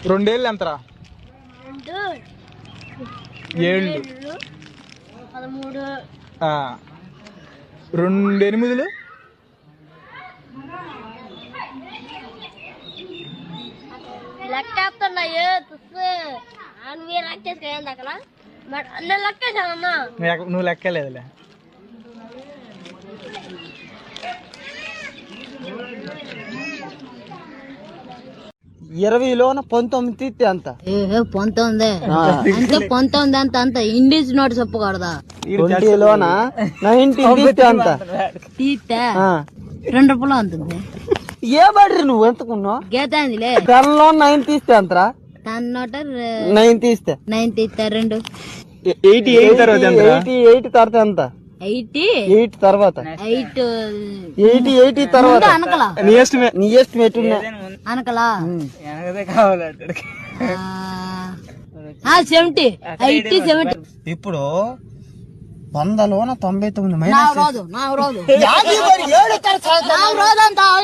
రెండేళ్ళు ఎంతరా? 7 13 2 8 లెక్కేస్తున్నా లెక్కేసుకున్నా నేను లెక్కేసానన్నా. నువ్వు లెక్కలేదులే. ఇరవైలోన 19 తీస్తే అంత 19 అంటే 19 అంత అంత ఇంగ్లీష్ నోట్ చెప్పకూడదా? 20లోన 19 తీస్తే అంత తీస్తే 2 రూపాయలు ఉంటుంది. ఏ బడ్రి నువ్వు ఎంతకున్నావు? గీతాందిలే 10లో 9 తీస్తే అంతరా? 10 నోట 9 తీస్తే 9 తీస్తే 2 88 తర్వాత ఎంతరా? 88 తర్వాత ఎంత? 8 తర్వాత 80 తర్వాత అనకలా నీ ఎస్టిమేట్ అనకలా కాదు 70 80 70. ఇప్పుడు 100లోన 99 నాకు రాదు నాకు రాదు నాకు రాదు అంటావు.